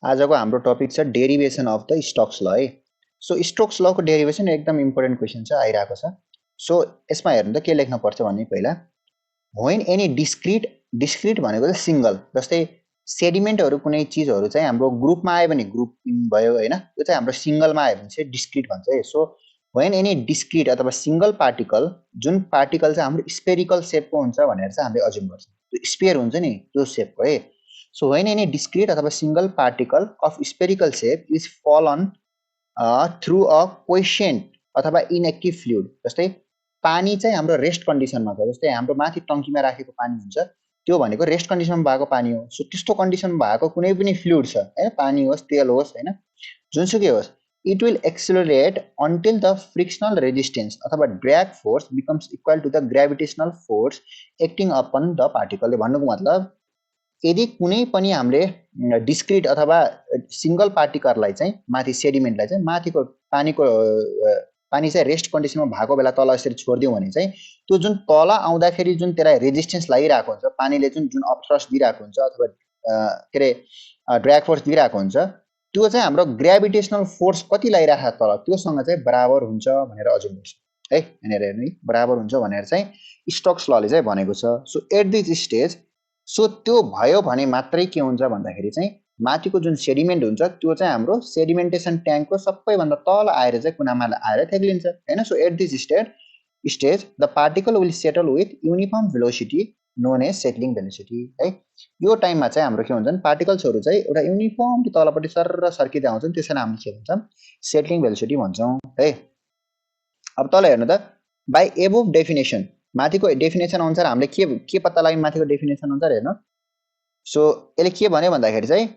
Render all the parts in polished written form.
आजको हाम्रो टपिक छ डेरिभेसन अफ द स्टोक्स ल है। सो स्टोक्स लको डेरिभेसन एकदम इम्पोर्टेन्ट क्वेसन छ, आइरहेको छ। सो यसमा हेर्नु त के लेख्न पर्छ भने पहिला व्हेन एनी डिस्क्रिट, डिस्क्रिट भनेको चाहिँ सिंगल, जस्तै सेडिमेन्टहरू कुनै चिजहरू चाहिँ हाम्रो ग्रुपमा आयो भने ग्रुप भयो हैन, त्यो चाहिँ हाम्रो सिंगलमा आयो भने चाहिँ डिस्क्रिट भन्छ है। सो व्हेन एनी डिस्क्रिट अथवा सिंगल पार्टिकल, जुन पार्टिकल चाहिँ हाम्रो स्पेरिकल सेपको हुन्छ भनेर चाहिँ हामीले अज्युम गर्छौँ, त्यो स्फियर हुन्छ नि त्यो सेपको है। So when any discrete अथवा single particle of spherical shape is fallen through a quiescent अथवा inactive fluid, जस्तै पानी चाहिँ हाम्रो रेस्ट कन्डिसनमा छ, जस्तै हाम्रो माथि टङ्कीमा राखेको पानी हुन्छ त्यो भनेको रेस्ट कन्डिसनमा भएको पानी हो। सो त्यस्तो कन्डिसनमा भएको कुनै पनि फ्लुइड छ हैन, पानी होस् तेल होस् हैन, जुनसुकै होस्, it will accelerate until the frictional resistance अथवा drag force becomes equal to the gravitational force acting upon the particle। भन्नुको मतलब यदि कुनै पनि हामीले डिस्क्रिट अथवा सिंगल पार्टिकललाई चाहिँ माथि सेडिमेन्टलाई चाहिँ माथिको पानीको पानी चाहिँ रेस्ट कन्डिसनमा भएको बेला तल यसरी छोडिदिउँ भने चाहिँ त्यो जुन तल आउँदाखेरि जुन त्यसलाई रेजिस्टेन्स लागिरहेको हुन्छ, पानीले जुन जुन अपथ्रस्ट दिइरहेको हुन्छ अथवा के अरे ड्र्याग फोर्स दिइरहेको हुन्छ, त्यो चाहिँ हाम्रो ग्राभिटेसनल फोर्स कति लागिरहेको तल त्योसँग चाहिँ बराबर हुन्छ भनेर अज्युम गर्छ है। यहाँनिर हेर्नु है, बराबर हुन्छ भनेर चाहिँ स्टोक्स लले चाहिँ भनेको छ। So at this stage, so त्यो भयो भने मात्रै के हुन्छ भन्दाखेरि चाहिँ माथिको जुन सेडिमेन्ट हुन्छ त्यो चाहिँ हाम्रो सेडिमेन्टेसन ट्याङ्कको सबैभन्दा तल आएर चाहिँ कुनामा आएर थेग्लिन्छ हैन। So at this stage the particle will settle with uniform velocity known as settling velocity है। यो टाइममा चाहिँ हाम्रो के हुन्छन्, पार्टिकल्सहरू चाहिँ एउटा युनिफर्मली तलपट्टि सरर सर्किँदै आउँछन्, त्यसैले हामीले के भन्छौँ, सेटलिङ भेलोसिटी भन्छौँ है। अब तल हेर्नु त, बाई एबोभ डेफिनेसन, माथिको डेफिनेसन अनुसार हामीले के पत्ता लाग्यो माथिको डेफिनेसन अनुसार हेर्नु। सो यसले के भन्यो भन्दाखेरि चाहिँ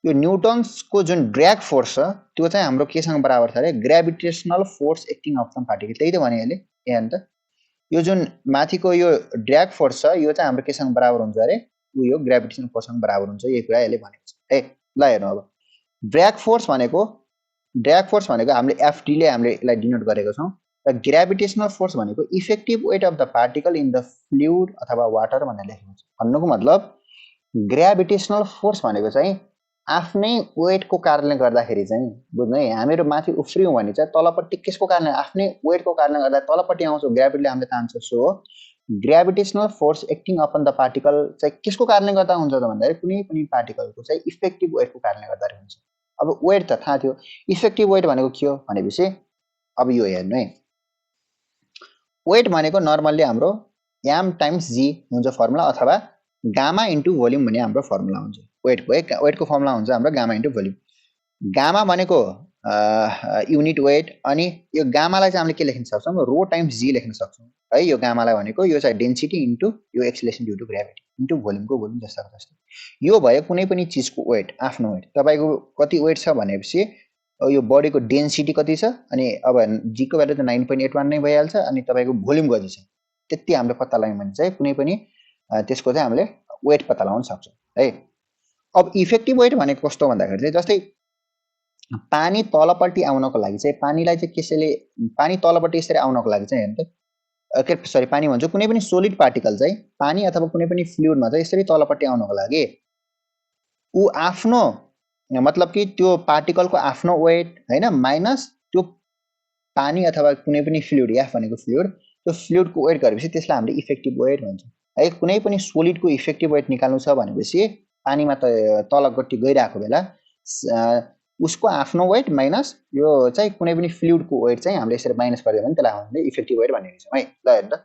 यो न्युटन्सको जुन ड्र्याग फोर्स छ त्यो चाहिँ हाम्रो केसँग बराबर छ अरे, gravitational force acting on particle. त्यही त भन्यो यसले, यहाँ त यो जुन माथिको यो ड्र्याग फोर्स छ यो चाहिँ हाम्रो केसँग बराबर हुन्छ अरे, यो ग्राभिटेसनल फोर्ससँग बराबर हुन्छ, यही कुरा यसले भनेको छ है। ल हेर्नु, अब ड्र्याग फोर्स भनेको हामीले एफडी ले हामीले यसलाई डिनोट गरेको छौँ, र ग्राभिटेसनल फोर्स भनेको effective weight of the particle in the fluid अथवा वाटर भनेर लेखेको छ। भन्नुको मतलब ग्राभिटेसनल फोर्स भनेको चाहिँ आफ्नै वेटको कारणले गर्दाखेरि चाहिँ, बुझ्नु है, हामीहरू माथि उफ्रियौँ भने चाहिँ तलपट्टि केसको कारणले, आफ्नै वेटको कारणले गर्दा तलपट्टि आउँछौँ, ग्राभिटीले हामीले तान्छ। So gravitational force acting upon the particle चाहिँ केसको कारणले गर्दा हुन्छ त भन्दाखेरि कुनै पनि पार्टिकलको चाहिँ इफेक्टिभ वेटको कारणले गर्दा हुन्छ। अब वेट त थाहा थियो, इफेक्टिभ वेट भनेको के हो भनेपछि अब यो हेर्नु है, वेट भनेको नर्मल्ली हाम्रो एम टाइम्स जी हुन्छ फर्मुला, अथवा गामा इन्टु भोल्युम भन्ने हाम्रो फर्मुला हुन्छ। वेटको फर्मुला हुन्छ हाम्रो गामा इन्टु भोल्युम। गामा भनेको युनिट वेट, अनि यो गामालाई चाहिँ हामीले के लेख्न सक्छौँ, रो टाइम्स जी लेख्न सक्छौँ है। यो गामालाई भनेको यो चाहिँ डेन्सिटी इन्टु यो acceleration due to gravity into भोल्युमको भोल्युम जस्ताको जस्तै। यो भयो कुनै पनि चिजको वेट, आफ्नो वेट। तपाईँको कति वेट छ भनेपछि यो बडीको डेन्सिटी कति छ, अनि अब जीको भ्यालु त 9.81 नै भइहाल्छ, अनि तपाईँको भोल्युम कति छ त्यति हामीले पत्ता लगायौँ भने चाहिँ कुनै पनि त्यसको चाहिँ हामीले वेट पत्ता लगाउन सक्छौँ है। अब इफेक्टिभ वेट भनेको कस्तो भन्दाखेरि चाहिँ, जस्तै पानी तलपट्टि आउनको लागि चाहिँ पानीलाई चाहिँ कसैले, पानी तलपट्टि यसरी आउनको लागि चाहिँ हेर्नु त, सरी पानी भन्छ, कुनै पनि सोलिड पार्टिकल चाहिँ पानी अथवा कुनै पनि फ्लुइडमा चाहिँ यसरी तलपट्टि आउनको लागि ऊ आफ्नो, मतलब कि त्यो पार्टिकलको आफ्नो वेट हैन माइनस त्यो पानी अथवा कुनै पनि फ्लुइड, एफ भनेको फ्लुइड, त्यो फ्लुइडको वेट गरेपछि त्यसलाई हामीले इफेक्टिभ वेट भन्छ है। कुनै पनि सोलिडको इफेक्टिभ वेट निकाल्नु छ भनेपछि पानीमा त तलपट्टि गइरहेको बेला उसको आफ्नो वेट माइनस यो चाहिँ कुनै पनि फ्लुइडको वेट चाहिँ हामीले यसरी माइनस गरिदियो भने त्यसलाई हामीले इफेक्टिभ वेट भनेको छौँ है। ल हेर्नु त,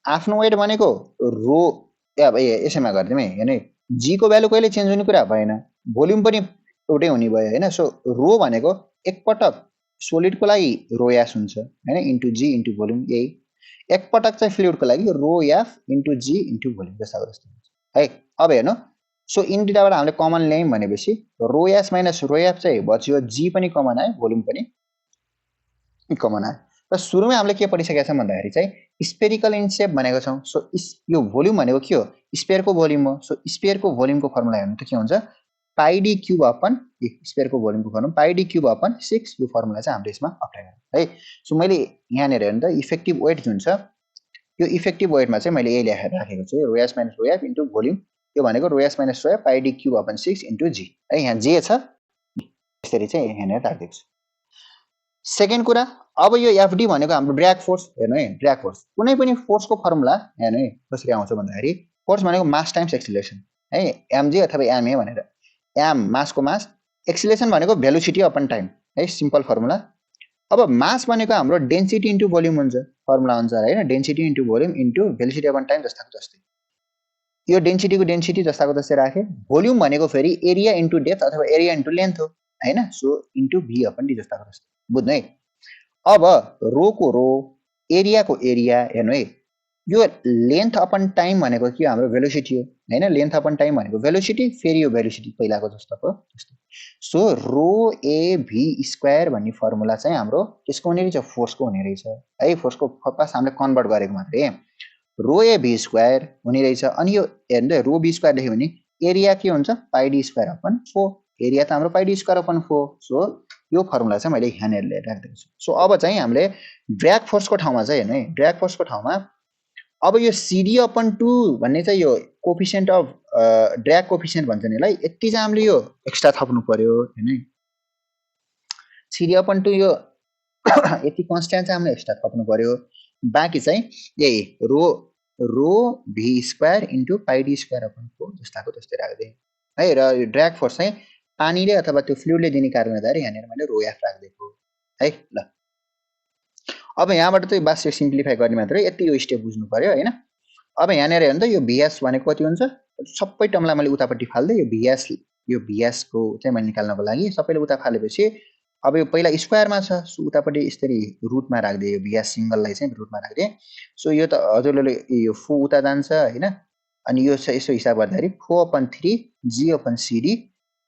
आफ्नो वेट भनेको रो, अब यसैमा गरिदिउँ है, हेर्नु है, जीको भ्यालु कहिले चेन्ज हुने कुरा भएन, भोल्युम पनि एउटै हुने भयो होइन। सो रो भनेको एकपटक सोलिडको लागि रो एस हुन्छ होइन, इन्टु जी इन्टु भोल्युम, यही एकपटक चाहिँ फ्लुइडको लागि रो एफ इन्टु जी इन्टु भोल्युम जस्तो जस्तो हुन्छ है। अब हेर्नु, सो इन दुईटाबाट हामीले कमन ल्यायौँ भनेपछि रो एस माइनस रो एफ चाहिँ बच्यो, जी पनि कमन आयो, भोल्युम पनि कमन आयो। र सुरुमै हामीले के पढिसकेका छौँ भन्दाखेरि चाहिँ स्पेरिकल इन सेप भनेको छौँ। सो यो भोल्युम भनेको के हो, स्पेयरको भोल्युम हो। सो स्पेयरको भोल्युमको फर्मुला हेर्नु त के हुन्छ, पाई डी क्युब अपन, स्पेयरको भोल्युमको फर्मुला पाई डी क्युब अपन 6, यो फर्मुला चाहिँ हामीले यसमा अप्लाई गर्छौँ है। सो मैले यहाँनिर हेर्नु त इफेक्टिभ वेट जुन छ, यो इफेक्टिभ वेटमा चाहिँ मैले यही लेखेर राखेको छु, rho S minus rho F into volume यो भनेको rho S minus rho F pi D cube upon 6 into g है। यहाँ जे छ यसरी चाहिँ यहाँनिर राखिदिएको छु। सेकेन्ड कुरा, अब यो एफडी भनेको हाम्रो ड्र्याग फोर्स हेर्नु है, ड्र्याग फोर्स कुनै पनि फोर्सको फर्मुला हेर्नु है कसरी आउँछ भन्दाखेरि फोर्स भनेको मास टाइम्स एक्सिलेरेसन है, एमजी अथवा एमए भनेर। एम मासको मास, एक्सिलेरेसन भनेको भेलोसिटी अपन टाइम है, सिम्पल फर्मुला। अब मास भनेको हाम्रो डेन्सिटी इन्टु भोल्युम हुन्छ फर्मुला अनुसार हैन, density into volume into velocity upon time जस्ताको जस्तै। यो डेन्सिटीको डेन्सिटी जस्ताको जस्तै राखे। भोल्युम भनेको फेरि एरिया इन्टु डेप्थ अथवा एरिया इन्टु लेन्थ हो हैन, सो इन्टु भी अपन डी जस्ताको जस्तै बुझ्नु है। अब रो को रो, एरिया को एरिया हेर्नु है, यो लेन्थ अपन टाइम भनेको के हाम्रो भेलोसिटी हो हैन, लेन्थ अपन टाइम भनेको भेलोसिटी, फेरि यो भेलोसिटी पहिलाको जस्तोको जस्तो। सो रो ए भी स्क्वायर भन्ने फर्मुला चाहिँ हाम्रो त्यसको हुने रहेछ, फोर्सको हुने रहेछ है। फोर्सको फर्स्ट हामीले कन्भर्ट गरेको मात्रै, रो ए भी स्क्वायर हुने रहेछ। अनि यो हेर्नु रो बी स्क्वायर लेख्यो भने एरिया के हुन्छ पाई डी स्क्वायर अपन 4, एरिया त हाम्रो पाई डी स्क्वायर अपन 4। सो यो फर्मुला चाहिँ मैले यहाँनिर लिएर राखिदिएको छु। सो अब चाहिँ हामीले ड्र्याग फोर्सको ठाउँमा चाहिँ हेर्नु है, ड्र्याग फोर्सको ठाउँमा अब यो सिडी अपन 2 भन्ने चाहिँ यो कोफिसिएन्ट अफ ड्र्याग कोफिसिएन्ट भन्छ नि यसलाई, यति चाहिँ हामीले यो एक्स्ट्रा थप्नु पर्यो हैन। सिडी अपन 2 यो यति कन्स्ट्यान्ट चाहिँ हामीले एक्स्ट्रा थप्नु पर्यो। बाँकी चाहिँ यही रो भी स्क्वायर इन्टु पाई डी स्क्वायर अपन 4 जस्ताको त्यस्तै राख्दै है। र ड्र्याग फोर्स चाहिँ पानीले अथवा त्यो फ्लुइडले दिने कारणले गर्दा यहाँनिर मैले रो एफ राखिदिएको है। ल अब यहाँबाट चाहिँ बास सिम्प्लिफाई गर्ने मात्रै, यति यो स्टेप बुझ्नु पर्यो हैन। अब यहाँनिर हेर्नु त यो भीएस भनेको कति हुन्छ, सबै टर्मलाई मैले उतापट्टि फाल्दै यो भीएस को चाहिँ मैले निकाल्नको लागि सबैले उता फालेपछि अब यो पहिला स्क्वायरमा छ, सो उतापट्टि यसरी रुटमा राख्दिए, यो भीएस सिंगललाई चाहिँ रुटमा राख्दिए। सो यो त हजुरले यो 4 उता जान्छ हैन, अनि यो यसो हिसाब गर्दाखेरि 4/3 जी अपन सिडी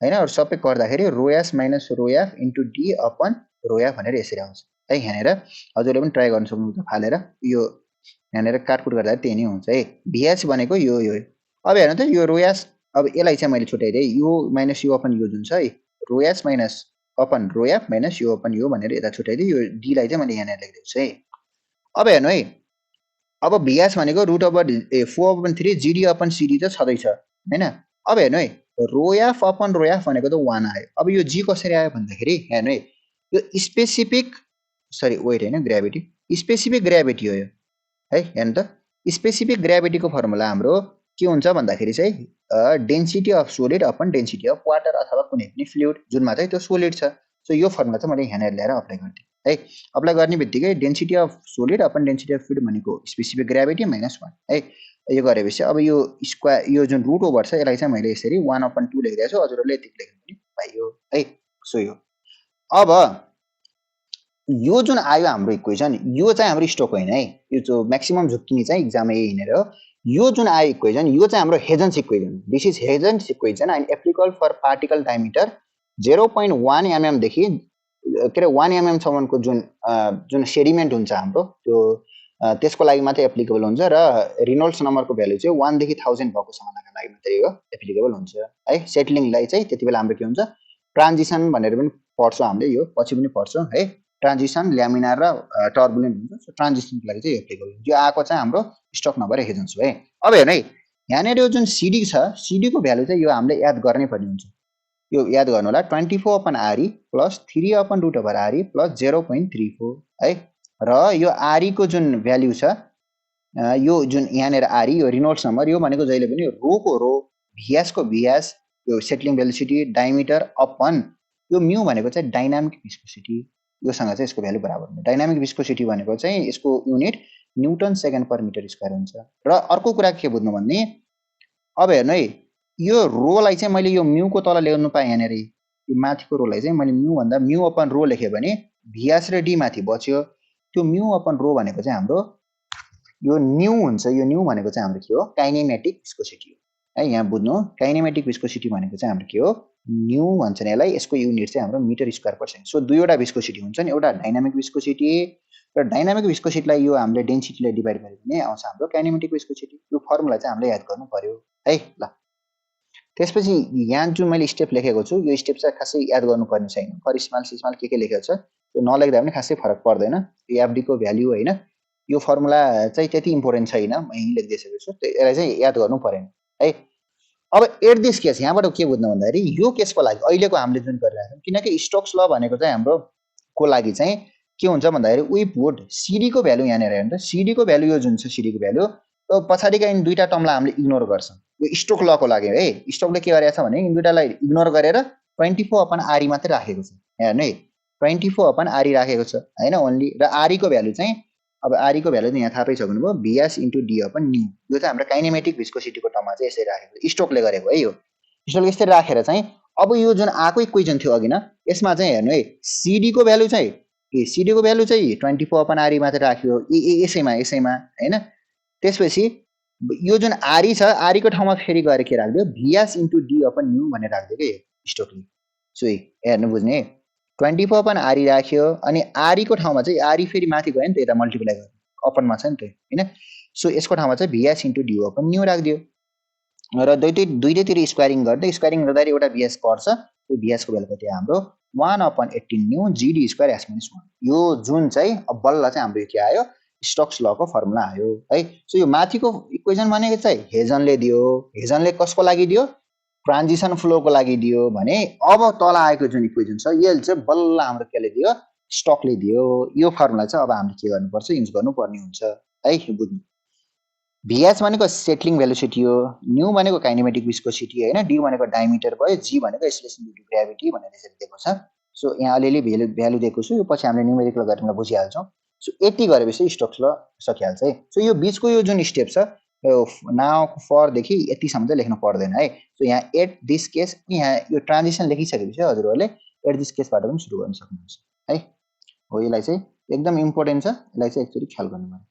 हैन, अरु सबै गर्दाखेरि rho S minus rho F into D upon rho F भनेर यसरी आउँछ है। यहाँनिर हजुरले पनि ट्राई गर्न सक्नुहुन्छ फालेर, यो यहाँनिर काटकुट गर्दा त्यही नै हुन्छ है। भीएस भनेको यो अब हेर्नु त यो रो एस, अब यसलाई चाहिँ मैले छुट्याइदिए, यो माइनस यो अपन यो जुन छ है, रो S minus upon rho F minus यो अपन यो भनेर यता छुट्याइदिए, यो डी लाई चाहिँ मैले यहाँनिर लेखिदिएको छु है। अब हेर्नु है, अब भीएस भनेको root over 4/3 GD upon CD त छँदैछ हैन। अब हेर्नु है, rho F upon rho F भनेको त 1 आयो। अब यो जी कसरी आयो भन्दाखेरि हेर्नु है, यो स्पेसिफिक वेट हैन, ग्रेभिटी, स्पेसिफिक ग्रेभिटी हो यो है। हेर्नु त स्पेसिफिक ग्रेभिटीको फर्मुला हाम्रो के हुन्छ भन्दाखेरि चाहिँ density of solid upon density of water अथवा कुनै पनि फ्लुइड जुनमा चाहिँ त्यो सोलिड छ। सो यो फर्मुला चाहिँ मैले यहाँनिर ल्याएर अप्लाई गरिदिएँ है। अप्लाई गर्ने बित्तिकै density of solid upon density of fluid भनेको स्पेसिफिक ग्रेभिटी माइनस 1 है। यो गरेपछि अब यो स्क्वायर यो जुन रुट ओभर छ यसलाई चाहिँ मैले यसरी 1/2 लेखिदिएको छु, हजुरहरूले यति लेख्नु पनि पाइयो है। सो यो अब यो जुन आयो हाम्रो इक्वेसन, यो चाहिँ हाम्रो स्टोक होइन है, यो जो म्याक्सिमम झुक्किने चाहिँ इक्जाममा यही हिँडेर हो। यो जुन आयो इक्वेसन, यो चाहिँ हाम्रो Hazen's equation, this is Hazen's equation and applicable for particle diameter 0.1 mm देखि के अरे 1 mm सम्मको जुन सेडिमेन्ट हुन्छ हाम्रो त्यो त्यसको लागि मात्रै एप्लिकेबल हुन्छ, र रिनोल्ड्स नम्बरको भ्यालु चाहिँ 1 देखि 1000 भएको सम्मका लागि मात्रै हो एप्लिकेबल हुन्छ है। सेटलिङलाई चाहिँ त्यतिबेला हाम्रो के हुन्छ, ट्रान्जिसन भनेर पनि पढ्छौँ हामीले, यो पछि पनि पढ्छौँ है। ट्रान्जिसन ल्यामिनार र टर्बुलेन्ट हुन्छ, सो ट्रान्जिसनको लागि चाहिँ एप्लिकेबल हुन्छ। यो आएको चाहिँ हाम्रो स्टक नभएर हेजन्स हो है। अब हेर्नु है, यहाँनिर यो जुन सिडी छ, सिडीको भ्यालु चाहिँ यो हामीले याद गर्नै पर्ने हुन्छ। यो याद गर्नु होला, 24/RE प्लस 3/√RE प्लस 0.34 है। र यो RE को जुन भ्यालु छ, यो जुन यहाँनिर RE यो रिनोल्ड्स नम्बर, यो भनेको जहिले पनि रो को रो, भीएस को भीएस, यो सेटलिङ भेलोसिटी डायमिटर अपन यो म्यू भनेको चाहिँ डाइनामिक विस्कोसिटी, योसँग चाहिँ यसको भ्यालु बराबर हुन्छ। डाइनामिक विस्कोसिटी भनेको चाहिँ यसको unit newton second per metre square हुन्छ। र अर्को कुरा के बुझ्नु भन्ने, अब हेर्नु है, यो रोलाई चाहिँ मैले यो म्यू को तल ल्याउनु पाएँ, यहाँनिर यो माथिको रोलाई चाहिँ मैले म्यू भन्दा म्यू अपन रो लेखेँ भने भीएस र डी माथि बच्यो। त्यो म्यू अपन रो भनेको चाहिँ हाम्रो यो न्यू हुन्छ। यो न्यू भनेको चाहिँ हाम्रो के हो, काइनेमेटिक विस्कोसिटी हो है। यहाँ बुझ्नु, काइनेमेटिक विस्कोसिटी भनेको चाहिँ हाम्रो के हो, न्यू भन्छ नि यसलाई। यसको युनिट चाहिँ हाम्रो metre square per second. So दुईवटा विस्कोसिटी हुन्छ नि, एउटा डाइनामिक विस्कोसिटी र डाइनामिक विस्कोसिटीलाई यो हामीले डेन्सिटीलाई डिभाइड गर्यो भने आउँछ हाम्रो काइनेमेटिक विस्कोसिटी। यो फर्मुला चाहिँ हामीले याद गर्नु पर्यो है। ल त्यसपछि यहाँ जुन मैले स्टेप लेखेको छु, यो स्टेप चाहिँ खासै याद गर्नुपर्ने छैन, फर स्मल सिस्मल के लेखेको छ त्यो नलेख्दा पनि खासै फरक पर्दैन। यो एफडी को भ्यालु हैन, यो फर्मुला चाहिँ त्यति इम्पोर्टेन्ट छैन, म यही लेखिदिइसकेको छु, यसलाई चाहिँ याद गर्नु परेन है। अब एट दिस केस यहाँबाट के बुझ्नु भन्दाखेरि यो केसको लागि अहिलेको हामीले जुन गरिरहेको छौँ किनकि स्टोक्स ल भनेको चाहिँ हाम्रो को लागि चाहिँ के हुन्छ भन्दाखेरि वी पुट सिडीको भ्यालु यहाँनिर हेर्नु त सिडीको भ्यालु यो जुन छ सिडीको भ्यालु पछाडिका यिन दुईटा टर्मलाई हामीले इग्नोर गर्छौँ यो स्टोक लको लागि है स्टोकले के गरेको छ भने यिन दुईटालाई इग्नोर गरेर 24/आरई मात्रै राखेको छ हेर्नु है 24/आरई राखेको छ होइन ओन्ली र आरईको भ्यालु चाहिँ अब आरईको भ्यालु चाहिँ यहाँ थाहा पाइसक्नुभयो VS into D upon nu यो चाहिँ हाम्रो काइनेमेटिक भिस्कोसिटीको टर्ममा चाहिँ यसरी राखेको स्टोकले गरेको है यो स्टोकले यसरी राखेर चाहिँ अब यो जुन आएको इक्वेसन थियो अघि न यसमा चाहिँ हेर्नु है सिडीको भ्यालु चाहिँ सिडीको भ्यालु चाहिँ 24/आरई मात्रै राख्यो यसैमा होइन त्यसपछि यो जुन आरई छ आरईको ठाउँमा फेरि गएर के राख्दियो VS into D upon nu भनेर राख्दियो कि स्टोकले सो हेर्नु बुझ्ने 24/आरई राख्यो अनि आरईको ठाउँमा चाहिँ आरई फेरि माथि गयो नि त यता मल्टिप्लाई गर्यो अपनमा छ नि त होइन सो यसको ठाउँमा चाहिँ VS into D upon nu राखिदियो र दुईटैतिर स्क्वायरिङ गर्दै स्क्वायरिङ गर्दाखेरि एउटा भीएस पर्छ त्यो भीएसको भ्यालु कति हाम्रो 1/18 new GD square S minus 1 यो जुन चाहिँ अब बल्ल चाहिँ हाम्रो के आयो स्टोक्स लको फर्मुला आयो है सो यो माथिको इक्वेसन भनेको चाहिँ हेजनले दियो हेजनले कसको लागि दियो ट्रान्जिसन फ्लोको लागि दियो भने अब तल आएको जुन इक्वेसन छ यसले चाहिँ बल्ल हाम्रो केले दियो स्टोकले दियो यो फर्मुला चाहिँ अब हामीले के गर्नुपर्छ युज गर्नुपर्ने हुन्छ है बुझ्नु भीएस भनेको सेटलिङ भेलोसिटी हो न्यू भनेको काइनेमेटिक विस्कोसिटी होइन डी भनेको डायमिटर भयो जी भनेको एक्सेलरेसन ड्यू टु ग्राभिटी भनेर यसरी दिएको छ सो यहाँ अलिअलि भ्यालु दिएको छु यो पछि हामीले न्युमेरिकल गरेर बुझिहाल्छौँ सो यति गरेपछि स्टोक्स ल सकिहाल्छ है सो यो बिचको यो जुन स्टेप छ नाउ फरदेखि यतिसम्म चाहिँ लेख्नु पर्दैन है सो यहाँ एट दिस केस यहाँ यो ट्रान्जिसन लेखिसकेपछि हजुरहरूले एट दिस केसबाट पनि सुरु गर्न सक्नुहुन्छ है हो यसलाई चाहिँ एकदम इम्पोर्टेन्ट छ यसलाई चाहिँ एक्चुअली ख्याल गर्नु पर्यो